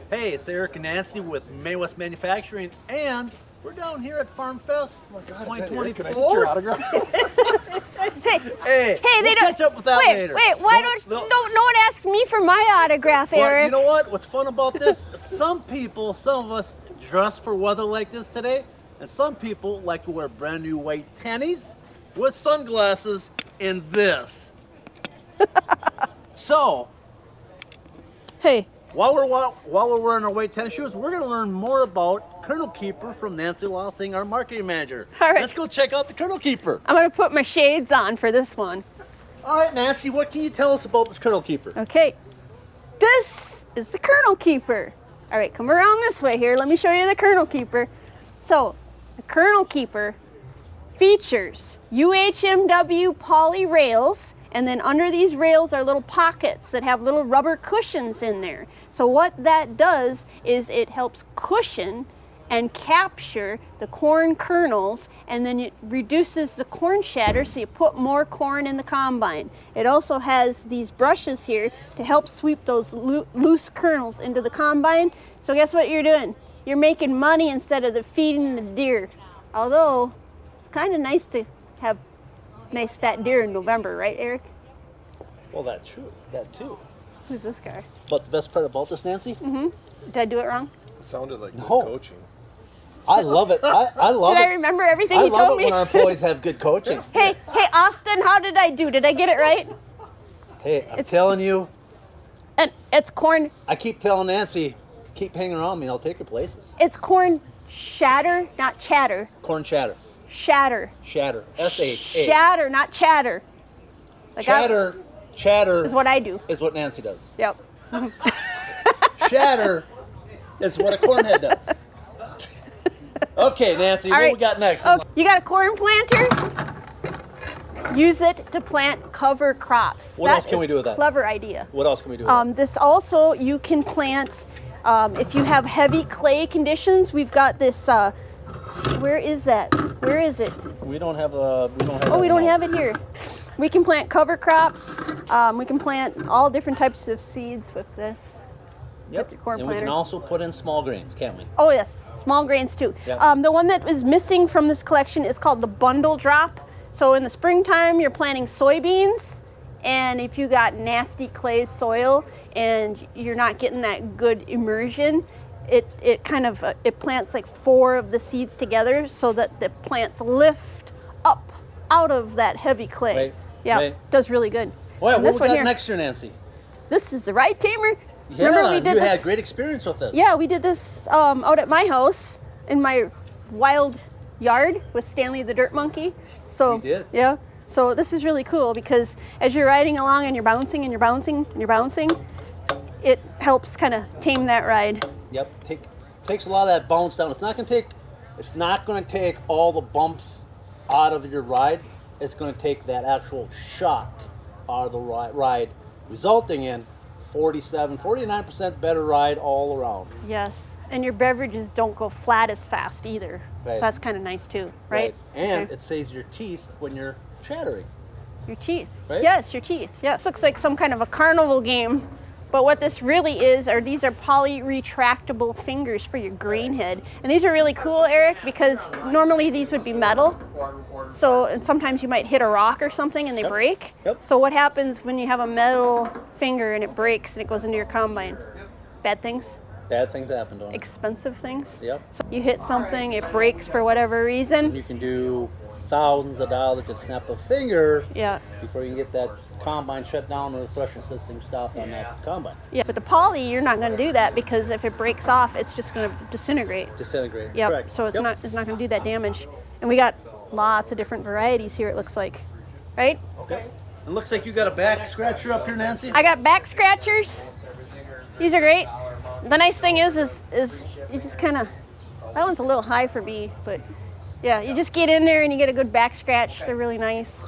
Hey, it's Eric and Nancy with Maywest Manufacturing, and we're down here at Farm Fest Oh my God, is that Eric? Can I get 2024. your autograph? Hey, Hey, we'll catch up with that later. Wait, why No, no one ask me for my autograph, Well, Eric? you know what? What's fun about this? Some of us dress for weather like this today, and some people like to wear brand new white tennies with sunglasses in this. So, Hey, while we're wearing our white tennis shoes, we're going to learn more about Kernel Keeper from Nancy Lossing, our marketing manager. All right. Let's go check out the Kernel Keeper. I'm gonna put my shades on for this one. All right, Nancy, what can you tell us about this Kernel Keeper? Okay, this is the Kernel Keeper. All right, come around this way here. Let me show you the Kernel Keeper. So, the Kernel Keeper features UHMW poly rails, and then under these rails are little pockets that have little rubber cushions in there. So what that does is it helps cushion and capture the corn kernels, and then it reduces the corn shatter so you put more corn in the combine. It also has these brushes here to help sweep those loose kernels into the combine. So guess what you're doing? You're making money instead of feeding the deer. Although it's kind of nice to have nice fat deer in November, right, Eric? Well, that's true. That too. Who's this guy? But the best part about this, Nancy, Did I do it wrong? It sounded like good No. coaching. I love it. I love Did it. I remember everything I you love told it me? when our employees have good coaching. Hey, Austin, how did I do? Did I get it right? Hey, I'm It's- telling you, And it's corn. I keep telling Nancy, keep hanging around me, I'll take her places. It's corn shatter, not chatter. Corn chatter. Shatter. Shatter. S-H-A. Shatter, not chatter. Like Chatter is what I do. is what Nancy does. Yep. Shatter is what a cornhead does. Okay, Nancy, All what right. we got next? Oh, you got a corn planter? Use it to plant cover crops. What else can we do with that? Clever idea. What else can we do with that? This also, you can plant, if you have heavy clay conditions, we've got this, where is that? Where is it? We don't have a. Oh, we don't have it here. We can plant cover crops. We can plant all different types of seeds with this. Yep. your corn And we can planter. also put in small grains, can't we? Oh yes, small grains too. Yep. The one that is missing from this collection is called the bundle drop. So in the springtime, you're planting soybeans, and if you got nasty clay soil and you're not getting that good immersion, it kind of it plants like 4 of the seeds together so that the plants lift up out of that heavy clay. Right, Yeah, right. does really good. Well, And what this we one got here, next year, Nancy? this is the right tamer. Yeah, Remember we did you this? had great experience with this. Yeah, we did this out at my house in my wild yard with Stanley the Dirt Monkey. So We did. Yeah. So this is really cool because as you're riding along and you're bouncing and you're bouncing and you're bouncing, it helps kind of tame that ride. Yep. Takes a lot of that bounce down. It's not going to take all the bumps out of your ride. It's going to take that actual shock out of the ride, resulting in 49% better ride all around. Yes. And your beverages don't go flat as fast either. Right. That's kind of nice too, right? And Okay. it saves your teeth when you're chattering. Your teeth. Right? Yes, your teeth. Yeah, it looks like some kind of a carnival game. But what this really is, these are poly retractable fingers for your grain head. And these are really cool, Eric, because normally these would be metal. So, and sometimes you might hit a rock or something and they break. Yep. So what happens when you have a metal finger and it breaks and it goes into your combine? Bad things? Bad things happen, don't it? Expensive things? Yep. So you hit something, it breaks for whatever reason. You can do thousands of dollars to snap a finger Yeah. before you can get that combine shut down or the threshing system stopped on that combine. Yeah, with the poly, you're not going to do that because if it breaks off, it's just going to disintegrate. Disintegrate. Yep. Correct. So it's Yep. not going to do that damage. And we got lots of different varieties here. It looks like, right? Yep. It looks like you got a back scratcher up here, Nancy. I got back scratchers. These are great. The nice thing is you just kind of, that one's a little high for me, but yeah, you just get in there and you get a good back scratch. They're really nice.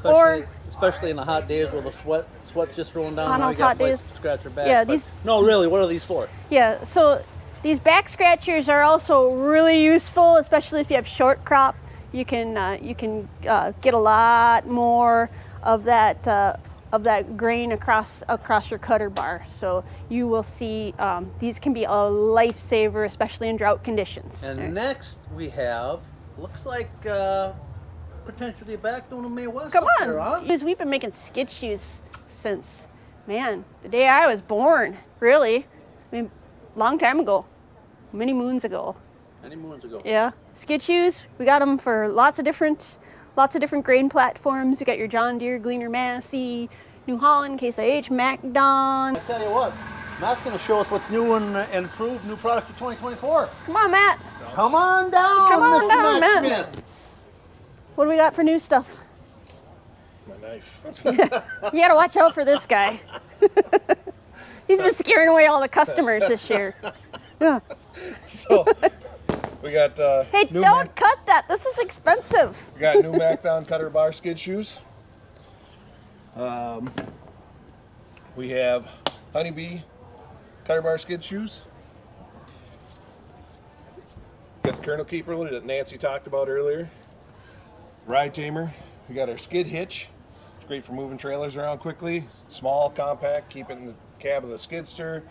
Especially in the hot days where the sweat's just rolling down. On now those you got hot a place days. to scratch your back. Yeah, But these- No, really, what are these for? Yeah, so these back scratchers are also really useful, especially if you have short crop. You can get a lot more of that of that grain across your cutter bar. So you will see these can be a lifesaver, especially in drought conditions. And next we have, looks like potentially back down to May West. Come up on, there, huh? because we've been making skid shoes since, man, the day I was born. Really, I mean, long time ago, many moons ago. Many moons ago. Yeah, skid shoes. We got them for lots of different grain platforms. We got your John Deere, Gleaner, Massey, New Holland, Case IH, MacDon. I tell you what, Matt's going to show us what's new and improved, new product for 2024. Come on, Matt. Come on down, Come on Mr. down, Matt Matt. Smith. What do we got for new stuff? My knife. You gotta watch out for this guy. He's been scaring away all the customers this year. Yeah. So we got Hey, don't cut that. This is expensive. we got new MacDon cutter bar skid shoes. We have Honeybee cutter bar skid shoes. Got the Kernel Keeper that Nancy talked about earlier. Ride Tamer. We got our skid hitch. It's great for moving trailers around quickly. Small, compact, keep it in the cab of the skidster,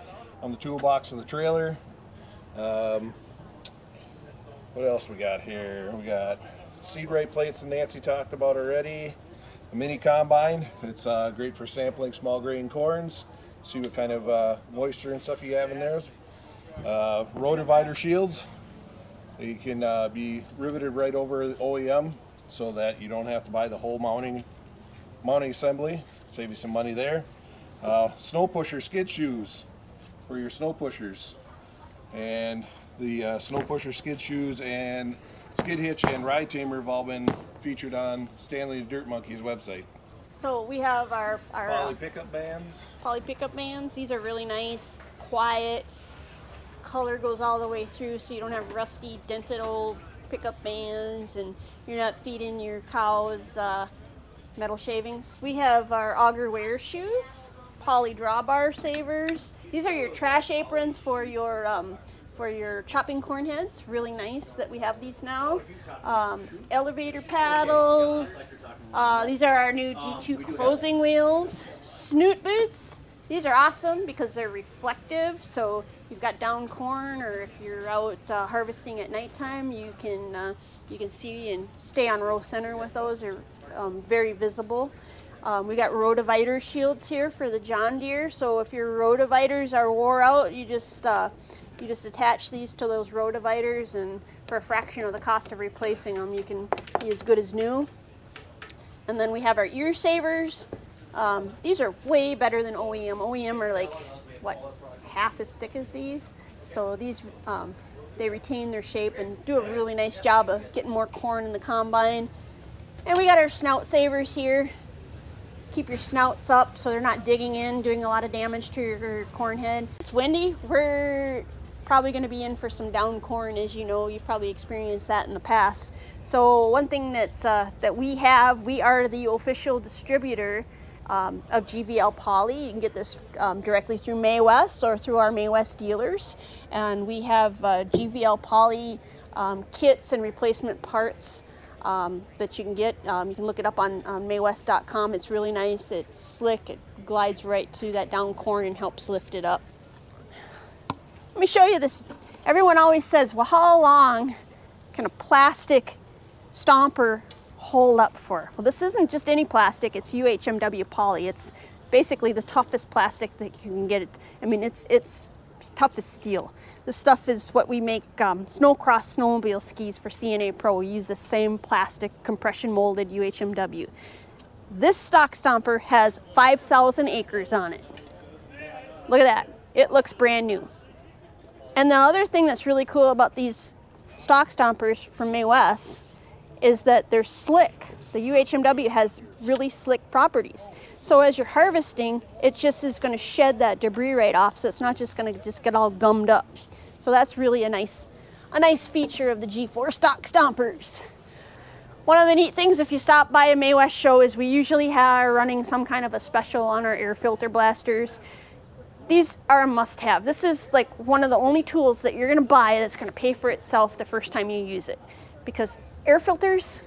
on the toolbox of the trailer. What else we got here? We got seed rate plates that Nancy talked about already. A mini combine. It's great for sampling small grain corns. See what kind of moisture and stuff you have in there. Row divider shields. They can be riveted right over the OEM so that you don't have to buy the whole mounting assembly. Save you some money there. Snow pusher skid shoes for your snow pushers. And the snow pusher skid shoes and skid hitch and ride tamer have all been featured on Stanley the Dirt Monkey's website. So we have our Poly pickup bands. poly pickup bands. These are really nice, quiet. Color goes all the way through, so you don't have rusty, dented old pickup bands, and you're not feeding your cows metal shavings. We have our auger wear shoes, poly drawbar savers. These are your trash aprons for your chopping corn heads. Really nice that we have these now. Elevator paddles. These are our new G2 closing wheels. Snoot boots. These are awesome because they're reflective, so you've got down corn, or if you're out harvesting at nighttime, you can see and stay on row center with those. They're very visible. We got rotivider shields here for the John Deere. So if your rotiviters are wore out, you just attach these to those rotiviters, and for a fraction of the cost of replacing them, you can be as good as new. And then we have our ear savers. These are way better than OEM. OEM are like, what, half as thick as these? So these, they retain their shape and do a really nice job of getting more corn in the combine. And we got our snout savers here. Keep your snouts up so they're not digging in, doing a lot of damage to your corn head. It's windy. We're probably going to be in for some down corn, as you know. You've probably experienced that in the past. So one thing that we are the official distributor of GVL Poly. You can get this directly through May West or through our May West dealers. And we have GVL Poly kits and replacement parts that you can get. You can look it up on maywest.com. It's really nice. It's slick. It glides right through that down corn and helps lift it up. Let me show you this. Everyone always says, well, how long can a plastic stomper hold up for? Well, this isn't just any plastic. It's UHMW poly. It's basically the toughest plastic that you can get. I mean, it's tough as steel. This stuff is what we make snowcross snowmobile skis for CNA Pro. We use the same plastic compression molded UHMW. This stock stomper has 5,000 acres on it. Look at that. It looks brand new. And the other thing that's really cool about these stock stompers from May West is that they're slick. The UHMW has really slick properties. So as you're harvesting, it just is going to shed that debris right off, so it's not just going to just get all gummed up. So that's really a nice feature of the G4 stock stompers. One of the neat things, if you stop by a May West show, is we usually are running some kind of a special on our air filter blasters. These are a must-have. This is like one of the only tools that you're going to buy that's going to pay for itself the first time you use it. Because air filters,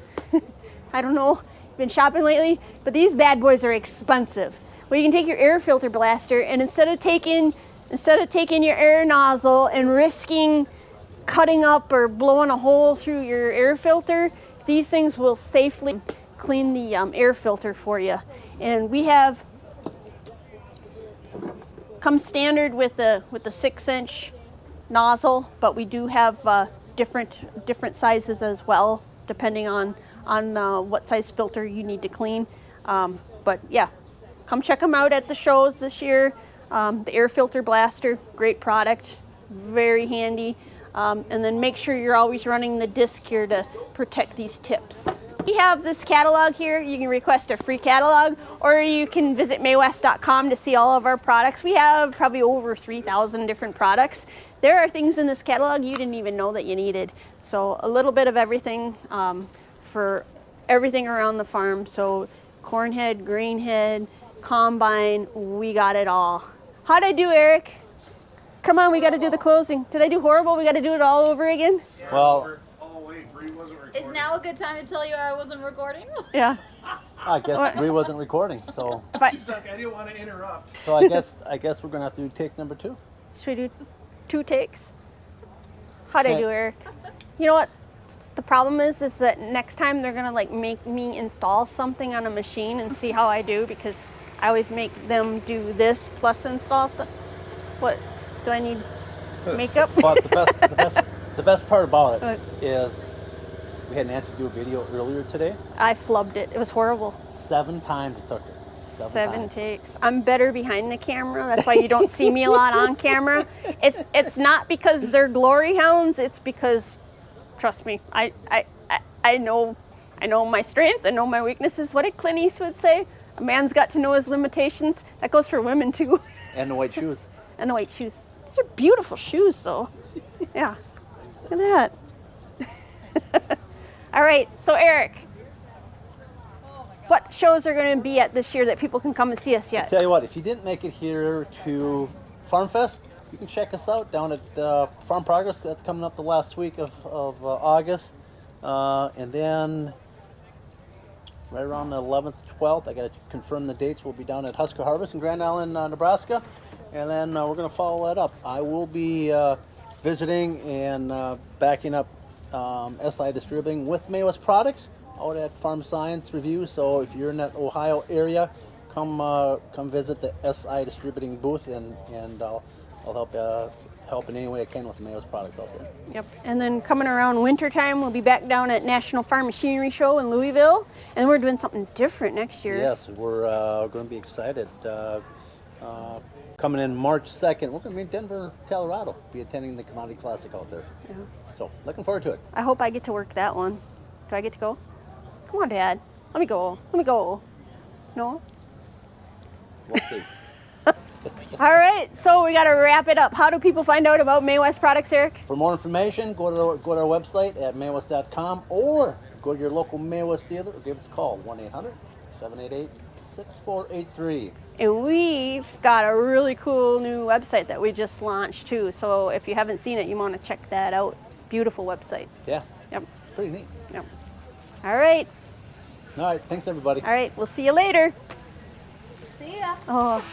I don't know been shopping lately, but these bad boys are expensive. Well, you can take your air filter blaster, and instead of taking your air nozzle and risking cutting up or blowing a hole through your air filter, these things will safely clean the air filter for you. And we have come standard with the 6-inch nozzle, but we do have different sizes as well, depending on what size filter you need to clean. But yeah, come check them out at the shows this year. The air filter blaster, great product, very handy. And then make sure you're always running the disc here to protect these tips. We have this catalog here. You can request a free catalog, or you can visit maywest.com to see all of our products. We have probably over 3,000 different products. There are things in this catalog you didn't even know that you needed. So a little bit of everything for everything around the farm. So corn head, grain head, combine, we got it all. How'd I do, Eric? Come on, we got to do the closing. Did I do horrible? We got to do it all over again? Well, Is now a good time to tell you I wasn't recording? Yeah. I guess Bree wasn't recording, so She's like, I didn't want to interrupt. so I guess we're gonna have to do take number 2. Should we do 2 takes? How'd I Okay. do, Eric? You know what? The problem is that next time they're gonna like make me install something on a machine and see how I do, because I always make them do this plus install stuff. What do I need? Makeup? But the best part about What? it is we had Nancy do a video earlier today. I flubbed it. It was horrible. 7 times it took her. 7 times. takes. I'm better behind the camera. That's why you don't see me a lot on camera. It's not because they're glory hounds. It's because, trust me, I know my strengths. I know my weaknesses. What did Clint Eastwood say? A man's got to know his limitations. That goes for women too. And the white shoes. And the white shoes. These are beautiful shoes, though. Yeah. Look at that. All right. So Eric, what shows are going to be at this year that people can come and see us yet? Tell you what, if you didn't make it here to Farm Fest, you can check us out down at Farm Progress. That's coming up the last week of August. And then right around the 11th, 12th, I got to confirm the dates. We'll be down at Husker Harvest in Grand Island, Nebraska. And then we're going to follow that up. I will be visiting and backing up SI Distributing with May West Products out at Farm Science Review. So if you're in that Ohio area, come visit the SI Distributing booth, and I'll help in any way I can with the May West Products out there. Yep. And then coming around wintertime, we'll be back down at National Farm Machinery Show in Louisville. And we're doing something different next year. Yes, we're going to be excited. Coming in March 2nd, we're going to be in Denver, Colorado, be attending the Commodity Classic out there. Yeah. So looking forward to it. I hope I get to work that one. Do I get to go? Come on, Dad. Let me go. Let me go. No? We'll see. All right. So we got to wrap it up. How do people find out about May West products, Eric? For more information, go to our website at maywest.com, or go to your local May West dealer or give us a call, 1-800-788-6483. And we've got a really cool new website that we just launched too. So if you haven't seen it, you want to check that out. Beautiful website. Yeah, Yep. pretty neat. Yep. All right. All right, thanks everybody. All right. We'll see you later. See ya. Oh.